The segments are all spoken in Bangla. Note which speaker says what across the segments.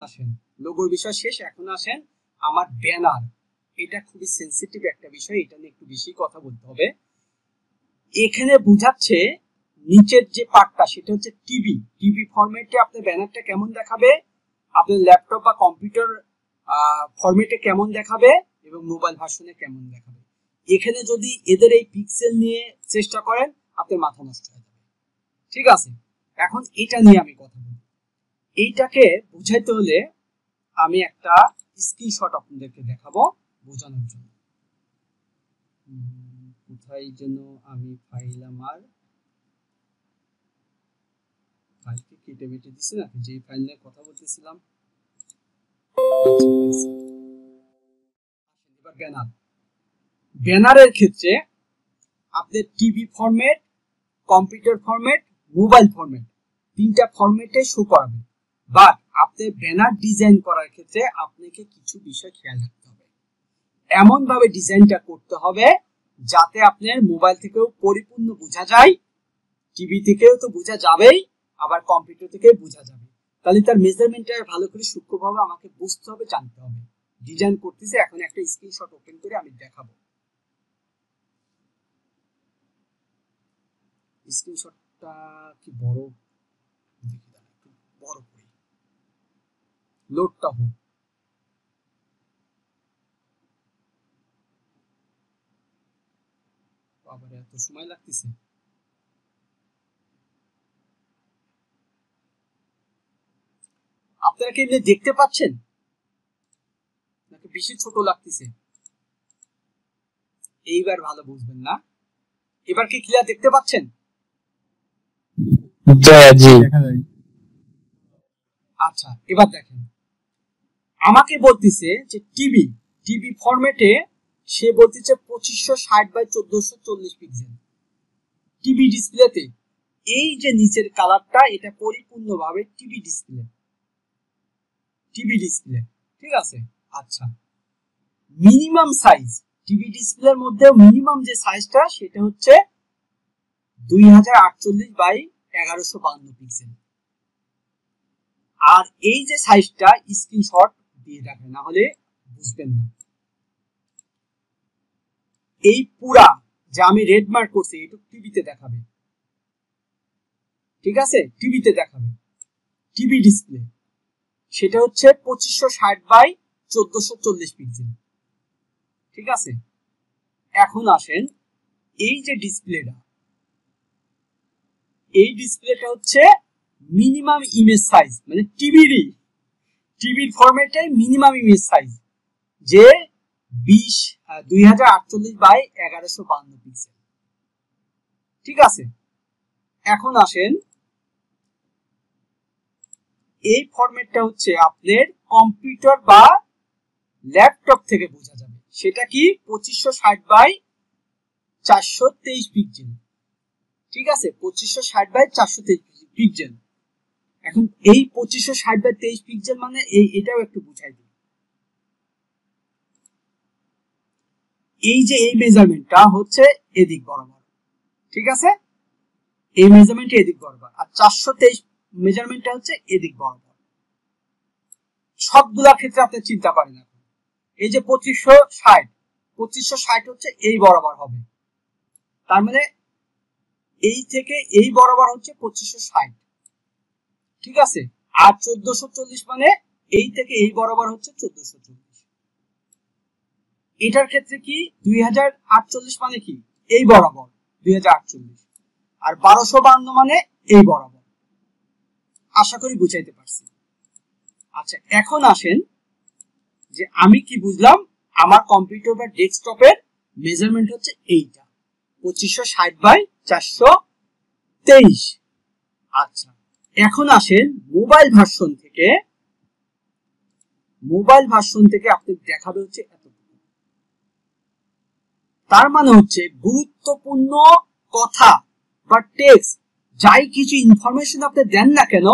Speaker 1: আসেন লোগোর বিষয় শেষ, এখন আসেন আমার ব্যানার। এটা খুবই সেনসিটিভ একটা বিষয়, এটা নিয়ে একটু বেশি কথা বলতে হবে। এখানে বোঝাচ্ছে নিচের যে পার্টটা সেটা হচ্ছে টিভি ফরম্যাটে আপনার ব্যানারটা কেমন দেখাবে, আপনার ল্যাপটপ বা কম্পিউটার ফরম্যাটে কেমন দেখাবে এবং মোবাইল ভার্সনে কেমন দেখাবে। এখানে যদি এদের এই পিক্সেল নিয়ে চেষ্টা করেন আপনার মাথা নষ্ট হয়ে যাবে। ঠিক আছে, এখন এটা নিয়ে আমি কথা বলবো। এইটাকে বুঝাইতে হলে আমি একটা স্ক্রিনশট আপনাদেরকে দেখাবো বোঝানোর জন্য। কোথায় যেন আমি ফাইল, আমার ফাইলকে কেটে বেটে দিছি না, যে ফাইল নিয়ে কথা বলতেছিলাম। এবার ব্যানারের ক্ষেত্রে আপনাদের TV format, computer format, mobile format, তিনটা ফরম্যাটে শো করাবে। বাট আপনাদের ব্যানার ডিজাইন করার ক্ষেত্রে আপনাকে কিছু বিষয় খেয়াল রাখতে হবে। এমন ভাবে ডিজাইনটা করতে হবে যাতে আপনার মোবাইল থেকেও পরিপূর্ণ বোঝা যায়, টিভি থেকেও তো বোঝা যাবেই, আবার কম্পিউটার থেকেও বোঝা যাবে। তাহলে তার মেজারমেন্টটা ভালো করে সূক্ষ্মভাবে আমাকে বুঝতে হবে, জানতে হবে। ডিজাইন করতেছে, এখন একটা স্ক্রিনশট ওপেন করে আমি দেখাবো। স্ক্রিনশটটা কি বড়, দেখি দাঁড়া একটু বড় করি, লোডটা হোক। আবার এত সময় লাগতেছে। আপনারা কি এমনি দেখতে পাচ্ছেন নাকি বেশি ছোট লাগতেছে? এইবার ভালো বুঝবেন না। এবার কি ক্লিয়ার দেখতে পাচ্ছেন?
Speaker 2: জি।
Speaker 1: আচ্ছা, এবার দেখেন আমাকে বলতেছে যে টিভি ফরম্যাটে সে বলতেছে 2560 বাই 1440 পিক্সেল। টিভি ডিসপ্লেতে এই যে নিচের কালারটা এটা পরিপূর্ণভাবে টিভি ডিসপ্লে। ঠিক আছে, আচ্ছা মিনিমাম সাইজ টিভি ডিসপ্লের মধ্যে মিনিমাম যে সাইজটা সেটা হচ্ছে 2048 বাই 1152 পিক্সেল। আর এই যে সাইজটা স্ক্রিনশট দিয়ে রাখেন, না হলে বুঝবেন না। এই পুরা যে আমি রেড মার্ক করছি এটা টিভিতে দেখাবে। ঠিক আছে, টিভিতে দেখাবে টিভি ডিসপ্লে, সেটা হচ্ছে 2560 বাই 1440 পিক্সেল। ঠিক আছে, এখন আসেন এই যে ডিসপ্লেটা, এই ডিসপ্লেটা হচ্ছে মিনিমাম ইমেজ সাইজ, মানে টিভির ফরম্যাটে মিনিমাম ইমেজ সাইজ যে 2048 বাই 1152 পিক্সেল। ঠিক আছে, এখন আসেন এই ফরম্যাটটা হচ্ছে আপনার কম্পিউটার বা ল্যাপটপ থেকে বোঝা যাবে। সেটা কি 2560 বাই 423 পিক্সেল। ঠিক আছে, 2560 বাই 423 পিক্সেল। এখন এই 2560 বাই 23 পিক্সেল মানে এটাও একটু বুঝাই দিই। এই যে এই মেজারমেন্টটা হচ্ছে এদিক বরাবর। ঠিক আছে, এই মেজারমেন্টটা এদিক বরাবর, আর 423 মেজারমেন্টটা হচ্ছে এদিক বরাবর। সবগুলোর ক্ষেত্রে আপনি চিন্তা করেন এখন এই যে 2560 হচ্ছে এই বরাবর হবে, তার মানে এই থেকে এই বরাবর হচ্ছে 2560। ঠিক আছে, আর 1440 মানে এই থেকে এই বরাবর হচ্ছে 1440। এটার ক্ষেত্রে কি 2048 মানে কি এই বরাবর 2048, আর 1252 মানে এই বরাবর। আশা করি বুঝাইতে পারছি। আচ্ছা, এখন আসেন যে আমি কি বুঝলাম, আমার কম্পিউটার বা ডেস্কটপের মেজারমেন্ট হচ্ছে এইটা 2560 বাই 423। আচ্ছা, এখন আসেন মোবাইল ভার্সন থেকে আপনি দেখাবে হচ্ছে এতটুকু। তার মানে হচ্ছে গুরুত্বপূর্ণ কথা বা টেক্সট যাই কিছু ইনফরমেশন আপনি দেন না কেন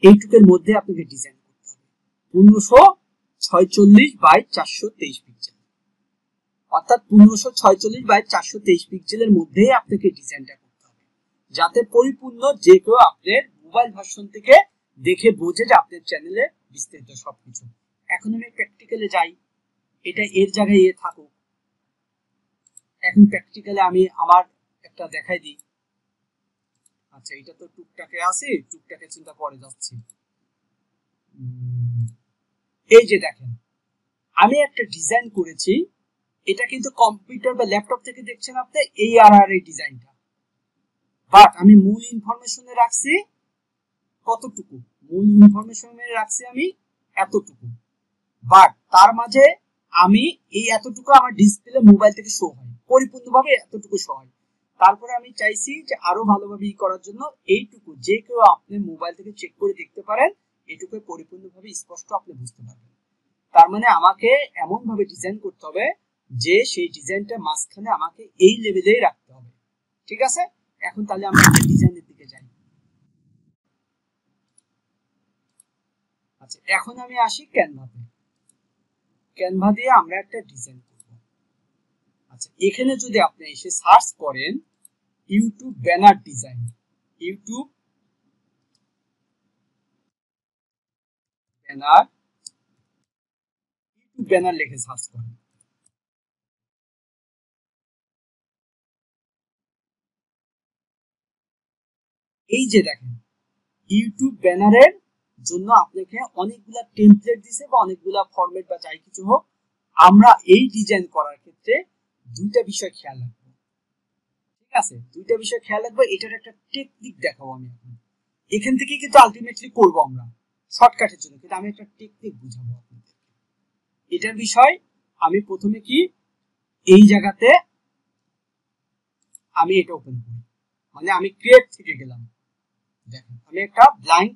Speaker 1: এইটুকের মধ্যে আপনাকে ডিজাইন করতে হবে 1546 বাই 423 পিক্সেল। অর্থাৎ 1546 বাই 423 পিক্সেলের মধ্যে আপনাকে ডিজাইনটা করতে হবে যাতে পরিপূর্ণ যে কেউ আপনার মোবাইল ভার্সন থেকে দেখে বোঝে যে আপনার চ্যানেলে বিস্তারিত সবকিছু। এখন আমি প্র্যাকটিক্যালে যাই, এটা এর জায়গায় এ থাকুক। এখন প্র্যাকটিক্যালে আমি আমার একটা দেখাই দিই। আচ্ছা, এটা তো টুকটাকে আছে, টুকটাকে চিন্তা পরে যাচ্ছি। এই যে দেখেন, আমি একটা ডিজাইন করেছি, এটা কিন্তু কম্পিউটার বা ল্যাপটপ থেকে দেখছেন আপনি এই এই ডিজাইনটা, বাট আমি মূল ইনফরমেশনে রাখছি কতটুকু, মূল ইনফরমেশনে রাখছি আমি এতটুকু, বাট তার মাঝে আমি এই এতটুকু আমার ডিসপ্লে মোবাইল থেকে শো হয়, পরিপূর্ণভাবে এতটুকু শো হয়। তারপরে আমি চাইছি যে আরো ভালোভাবে করার জন্য এইটুকু যে কেউ আপনি মোবাইল থেকে চেক করে দেখতে পারেন, এটুকু পরিপূর্ণভাবে স্পষ্ট আপনি বুঝতে পারবেন। তার মানে আমাকে এমন ভাবে ডিজাইন করতে হবে যে সেই ডিজাইনটা মাঝখানে আমাকে এই লেভেলেই রাখতে হবে। ঠিক আছে, এখন তাহলে আমরা ডিজাইনের দিকে যাই। আচ্ছা, এখন আমি আসি ক্যানভাতে। ক্যানভা দিয়ে আমরা একটা ডিজাইন করব। আচ্ছা, এখানে যদি আপনি এসে সার্চ করেন YouTube banner design, YouTube banner, YouTube banner লিখে সার্চ করেন। এই যে দেখেন, ইউটিউব ব্যানারের জন্য আপনাকে অনেকগুলা টেমপ্লেট দিছে বা অনেকগুলা ফরম্যাট বা যাই কিছু হোক, আমরা এই ডিজাইন করার ক্ষেত্রে দুইটা বিষয় খেয়াল রাখবো। ঠিক আছে, দুইটা বিষয় খেয়াল রাখবো। এটার একটা টেকনিক দেখাবো আমি এখন। এখান থেকে কিন্তু আলটিমেটলি করবো আমরা শর্টকাটের জন্য, কিন্তু আমি একটা টেকনিক বুঝাবো আপনাদের। এটার বিষয় আমি প্রথমে কি এই জায়গাতে আমি এটা ওপেন করি, মানে আমি ক্রিয়েট থেকে গেলাম। দেখেন, আমি একটা ব্ল্যাঙ্ক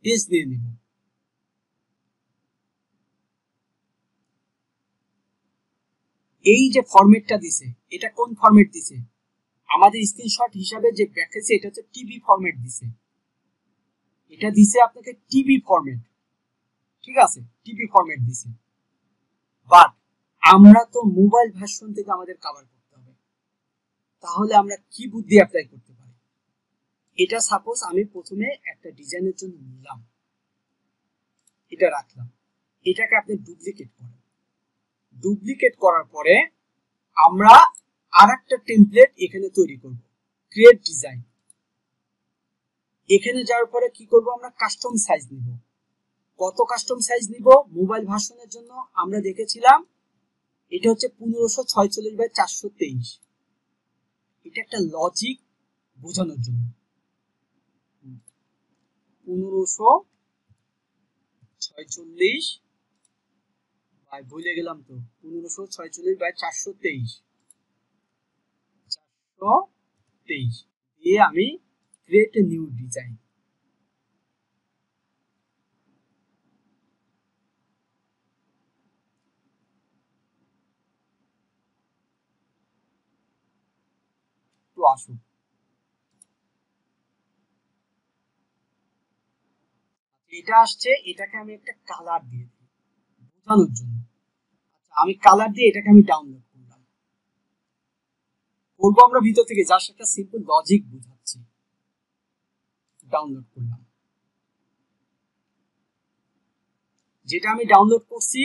Speaker 1: পেজ নিয়ে নিব। এই যে ফরম্যাটটা দিছে, এটা কোন ফরম্যাট দিছে? আমাদের স্ক্রিনশট হিসাবে যে দেখাচ্ছে এটা হচ্ছে টিবি ফরম্যাট দিছে। এটা দিছে আপনাকে টিবি ফরম্যাট। ঠিক আছে, টিবি ফরম্যাট দিছে, বাট আমরা তো মোবাইল ভার্সন থেকে আমাদের কভার করতে হবে। তাহলে আমরা কি বুদ্ধি অ্যাপ্লাই করতে পারি? এটা সাপোজ আমি প্রথমে একটা ডিজাইনের জন্য নিলাম, এটা রাখলাম, এটাকে আপনি ডুপ্লিকেট করেন। ডুপ্লিকেট করার পরে আমরা আরেকটা টেমপ্লেট এখানে তৈরি করব, ক্রিয়েট ডিজাইন। এখানে যাওয়ার পরে কি করব, আমরা কাস্টম সাইজ নিব। কত কাস্টম সাইজ নিব? মোবাইল ভার্সনের জন্য আমরা দেখেছিলাম এটা হচ্ছে 1546/423। এটা একটা লজিক বোঝানোর জন্য 1546 ভাই ভুলে গেলাম তো, 1546/423 423 দিয়ে আমি ক্রিয়েট এ নিউ ডিজাইন। তো আসুন, এটা আসছে, এটাকে আমি একটা কালার দিয়ে দিই বোঝানোর জন্য। আচ্ছা, আমি কালার দিয়ে এটাকে আমি ডাউনলোড করলাম। করবো আমরা ভিতর থেকে, জাস্ট একটা সিম্পল লজিক বুঝাচ্ছি। ডাউনলোড করলাম, যেটা আমি ডাউনলোড করছি,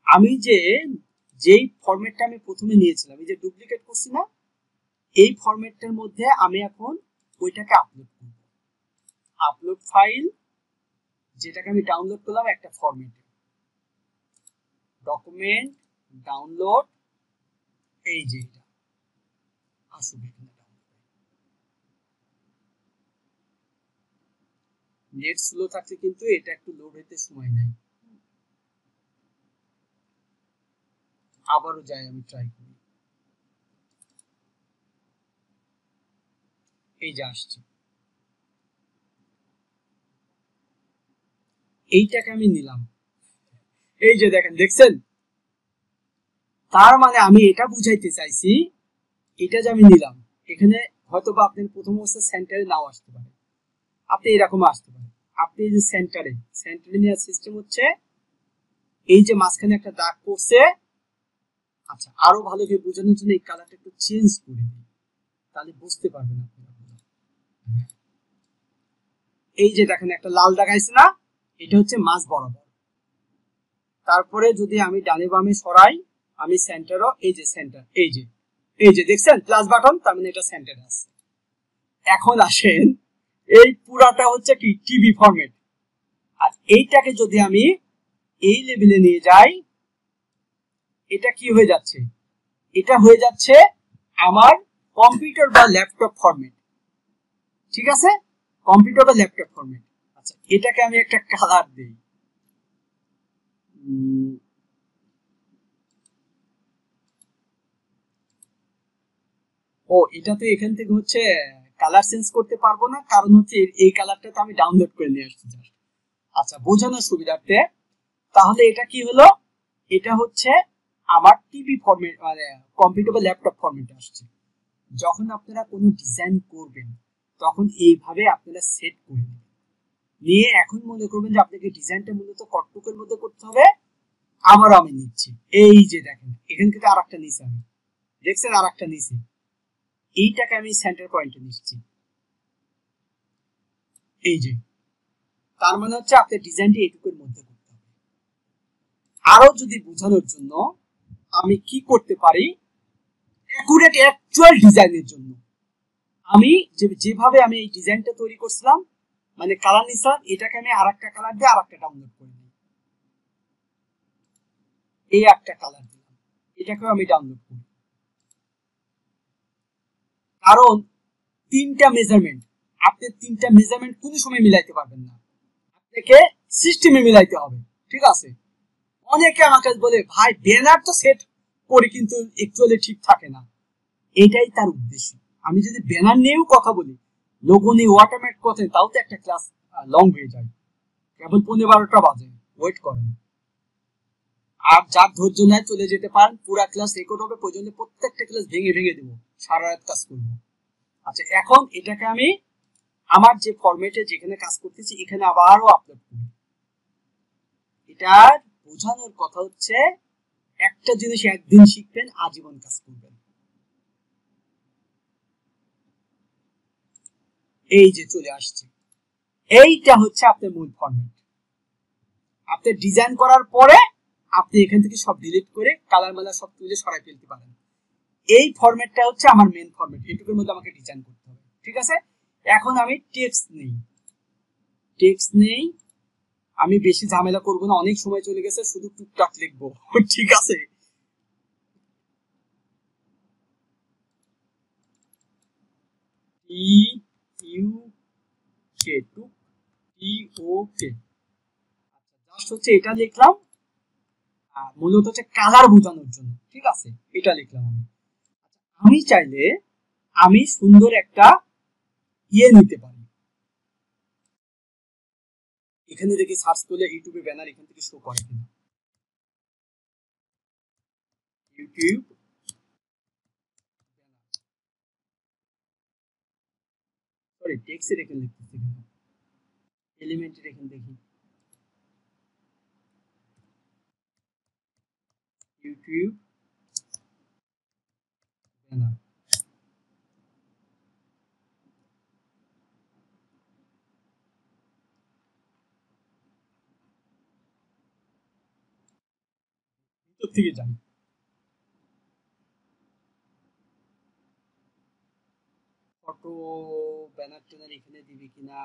Speaker 1: আমি যেই ফরম্যাটটা আমি প্রথমে নিয়েছিলাম, এই যে ডুপ্লিকেট করছি না, এই ফরম্যাটটার মধ্যে আমি এখন ওইটাকে আপলোড করব। আপলোড ফাইল, যেটাকে আমি ডাউনলোড করলাম একটা ফরম্যাটে, ডকুমেন্ট ডাউনলোড, এই যে এটা আসবে এখানে। নেট স্লো থাকলে কিন্তু এটা একটু লোড হতে সময় নেয়। আবারও যাই, আমি ট্রাই করি। এই যে আসছে, এইটাকে আমি নিলাম। এই যে দেখেন, দেখছেন? তার মানে আমি এটা বুঝাইতে চাইছি, এটা যে আমি নিলাম, এখানে হয়তো বা আপনার প্রথম অবস্থায় সেন্টারে নাও আসতে পারে, আপনি এরকম আসতে পারে। আপনি এই যে সেন্টারে, সেন্টারে নেওয়ার সিস্টেম হচ্ছে এই যে মাঝখানে একটা দাগ পড়ছে। আচ্ছা, আরো ভালো করে বোঝানোর জন্য এই কালারটা একটু চেঞ্জ করে দিই, তাহলে বুঝতে পারবেন আপনারা। এই যে দেখেন, একটা লাল দাগ আছে না, এটা হচ্ছে মাঝ বরাবর। তারপরে যদি আমি ডানে বামে সরাই, আমি সেন্টারও, এই যে সেন্টার, এই যে দেখছেন প্লাস বাটন, তার মানে এটা সেন্টারে আছে। এখন আসেন, এই পুরাটা হচ্ছে কি টিভি ফরম্যাট, আর এইটাকে যদি আমি এই লেভেলে নিয়ে যাই, এটা কি হয়ে যাচ্ছে, এটা হয়ে যাচ্ছে আমার কম্পিউটার বা ল্যাপটপ ফরম্যাট। ঠিক আছে, কম্পিউটার বা ল্যাপটপ ফরম্যাট। আচ্ছা, এটাকে আমি একটা কালার দেই। ও, এটা তো এখান থেকে হচ্ছে কালার চেঞ্জ করতে পারবো না, কারণ হচ্ছে এই কালারটা তো আমি ডাউনলোড করে নিয়ে আসছি। আচ্ছা, বোঝানোর সুবিধার্থে, তাহলে এটা কি হলো, এটা হচ্ছে আমার টিভি ফরম্যাট, মানে কম্পিউটার বা ল্যাপটপ ফরম্যাটে আসছে। যখন আপনারা কোনো ডিজাইন করবেন তখন এইভাবে আপনারা সেট করে নেবেন, নিয়ে এখন মনে করবেন যে আপনাকে ডিজাইনটা মূলত কটটুকের মধ্যে করতে হবে। আমারও আমি নিচ্ছি, এই যে দেখেন এখান থেকে আরেকটা নিচে, আমি দেখছেন আরেকটা নিচে, এইটাকে আমি সেন্টার পয়েন্টে নিচ্ছি, এই যে, তার মানে হচ্ছে আপনার ডিজাইনটি এইটুকুর মধ্যে করতে হবে। আরো যদি বোঝানোর জন্য আমি কি করতে পারি, অ্যাকুরেট অ্যাকচুয়াল ডিজাইনের জন্য আমি যেভাবে আমি এই ডিজাইনটা তৈরি করছিলাম, মানে কালার নিছিলাম, এটাকে আমি আরেকটা কালার দিয়ে আরেকটা ডাউনলোড করে নিই, এই একটা কালার দিলাম, এটাকেও আমি ডাউনলোড করি। কারণ তিনটা মেজারমেন্ট, আপনি তিনটা মেজারমেন্ট কোনো সময় মিলাইতে পারবেন না, আপনাকে সিস্টেমে মিলাইতে হবে। ঠিক আছে, অনেকে আমার কাছে বলে ভাই ব্যানার তো সেট করি কিন্তু অ্যাকচুয়ালি ঠিক থাকে না, এটাই তার উদ্দেশ্য। আমি যদি ব্যানার নিয়েও কথা বলি, লোগো নিয়ে ওয়াটারমার্ক কথা, তাও তো একটা ক্লাস লং হয়ে যায়, কেবল 15-12টা বাজে, ওয়েট করেন। আর যার ধৈর্য নাই চলে যেতে পারেন, পুরা ক্লাস রেকর্ড হবে, প্রয়োজনে প্রত্যেকটা ক্লাস ভেঙে ভেঙে দেবো, সারা রাত কাজ করবো। আচ্ছা, এখন এটাকে আমি আমার যে ফরম্যাটে যেখানে কাজ করতেছি এখানে আবারও আপলোড করি। এটার বোঝানোর কথা হচ্ছে, একটা জিনিস একদিন শিখবেন, আজীবন কাজ করবেন। এই যে চলে আসছে, এইটা হচ্ছে আপনার মূল ফরম্যাট। আপনি ডিজাইন করার পরে আপনি এখান থেকে সব ডিলিট করে কালার মালার সব তুলে সরাই ফেলতে পারেন। এই ফরম্যাটটা হচ্ছে আমার মেন ফরম্যাট, এটুকুর মধ্যে আমাকে ডিজাইন করতে হবে। ঠিক আছে, এখন আমি টেক্সট নেই, আমি বেশি ঝামেলা করব না, অনেক সময় চলে গেছে, শুধু টুকটাক লিখবো। ঠিক আছে, টি ইউ কে, টুক, টি ও কে। জাস্ট হচ্ছে এটা লিখলাম, মূলত হচ্ছে কালার বোঝানোর জন্য। ঠিক আছে, এটা লিখলাম আমি। আমি চাইলে আমি সুন্দর একটা ইয়ে নিতে পারি, এখানে দেখি সার্চ করলে ইউটিউবে ব্যানার এখান থেকে শো করে কিনা, ইউটিউব সরি টেক্সটের এখানে লিখতেছি কেন, এলিমেন্টের এখানে দেখি, ইউটিউব ব্যানার, ভিতর থেকে যাই, ফটো ব্যানার ট্যানার এখানে দিবি কিনা,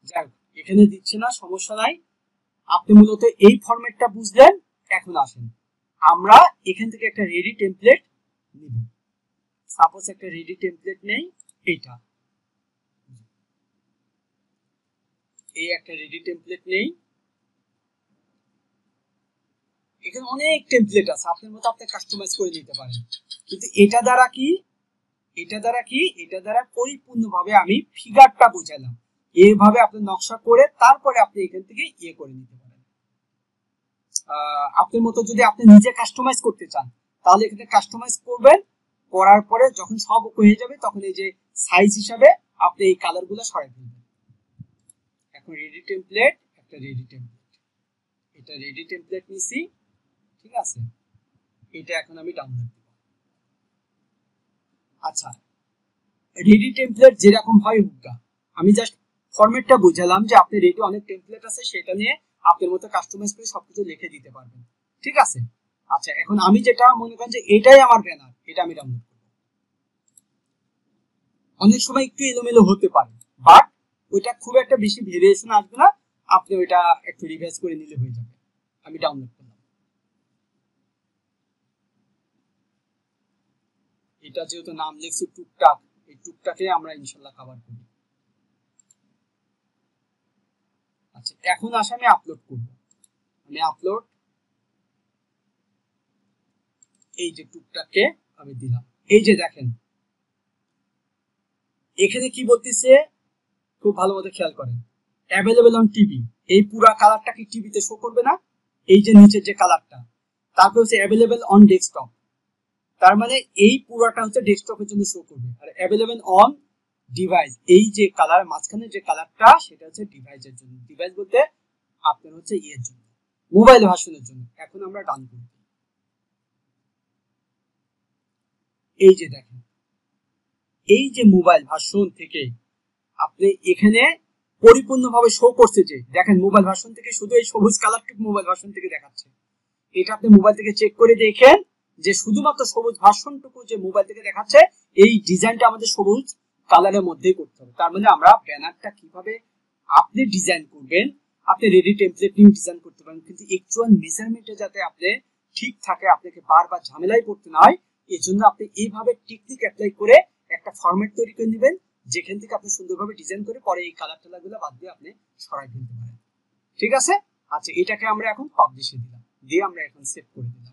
Speaker 1: যাক এখানে দিচ্ছে না, সমস্যা নাই। আপনি মূলত এই ফরম্যাটটা বুঝলেন। এখন আসেন আমরা এখান থেকে একটা রেডি টেমপ্লেট নিব, সাপোজ একটা রেডি টেমপ্লেট নেই, এইটা, এই একটা রেডি টেমপ্লেট নেই, এখানে অনেক টেমপ্লেট আছে, আপনার মতো আপনি কাস্টমাইজ করে নিতে পারেন। কিন্তু এটা দ্বারা কি, এটা দ্বারা পরিপূর্ণভাবে আমি ফিগারটা বুঝালাম, এইভাবে আপনি নকশা করে তারপরে আপনি এখান থেকে ইয়ে করে নিতে পারেন। আপনার মতো যদি আপনি নিজে কাস্টমাইজ করতে চান, তাহলে এখানে কাস্টমাইজ করবেন, করার পরে যখন সব হয়ে যাবে তখন এই যে সাইজ হিসাবে আপনি এই কালারগুলো সরাই ফেলবেন। এখন রেডি টেমপ্লেট, একটা রেডি টেমপ্লেট, এটা রেডি টেমপ্লেট নিছি। ঠিক আছে, এটা এখন আমি ডাউনলোড দেব। আচ্ছা, রেডি টেমপ্লেট যেরকম হয় হুগা, আমি জাস্ট ফরম্যাটটা বুঝালাম যে আপনি রেডি অনেক টেমপ্লেট আছে, সেটা নিয়ে আপনার মতো কাস্টমাইজ করে সবকিছু লিখে দিতে পারবেন। ঠিক আছে? আচ্ছা, এখন আমি যেটা মনে করেন যে এটাই আমার ব্যানার, এটা আমি ডাউনলোড করব। অনেক সময় একটু এলোমেলো হতে পারে, বাট ওইটা খুব একটা বেশি ভেরিয়েশন আসবে না, আপনি ওইটা একটু রিভাইজ করে নিলে হয়ে যাবে। আমি ডাউনলোড করলাম। এটা যেহেতু নাম লিখছি টুকটাক, এই টুকটাকে আমরা ইনশাল্লাহ কভার করি। আচ্ছা, এখন আসে আমি আপলোড করব। আমি আপলোড, এই যে টুকটাকে আমি দিলাম। এই যে দেখেন এখানে কি বলতেছে, খুব ভালো মতো খেয়াল করেন, অ্যাভেলেবল অন টিভি। এই পুরা কালারটা কি টিভিতে শো করবে না? এই যে নিচের যে কালারটা, তারপর হচ্ছে অ্যাভেলেবল অন ডেস্কটপ, তার মানে এই পুরাটা হচ্ছে ডেস্কটপের জন্য শো করবে। আর অ্যাভেলেবল অন ডিভাইস, এই যে কালার মাঝখানে যে কালারটা, সেটা হচ্ছে ডিভাইসের জন্য। ডিভাইস বলতে আপনার হচ্ছে ইয়ের জন্য, মোবাইল ভার্সনের জন্য। এখন আমরা ডান করব। এই যে দেখেন, এই যে মোবাইল ভার্সন থেকে আপনি এখানে পরিপূর্ণভাবে শো করছে, যে দেখেন মোবাইল ভার্সন থেকে শুধু এই সবুজ কালারটুকু মোবাইল ভার্সন থেকে দেখাচ্ছে। এটা আপনি মোবাইল থেকে চেক করে দেখেন যে শুধুমাত্র সবুজ ভার্সনটুকু যে মোবাইল থেকে দেখাচ্ছে, এই ডিজাইনটা আমাদের সবুজ কালারের মধ্যেই করতে হবে। তার মানে আমরা ব্যানারটা কিভাবে আপনি ডিজাইন করবেন, আপনি রেডি টেমপ্লেট নিয়ে ডিজাইন করতে পারেন, কিন্তু অ্যাকচুয়াল মেজারমেন্টে যাতে আপনি ঠিক থাকে, আপনাকে বারবার ঝামেলায় পড়তে না হয়, এই জন্য আপনি এইভাবে টেকনিক অ্যাপ্লাই করে একটা ফরম্যাট তৈরি করে নেবেন, যেখান থেকে আপনি সুন্দরভাবে ডিজাইন করে পরে এই কালার টালারগুলো বাদ দিয়ে আপনি সরাই ফেলতে পারেন। ঠিক আছে? আচ্ছা, এটাকে আমরা এখন পাবলিশে দিলাম, দিয়ে আমরা এখন সেভ করে দিলাম।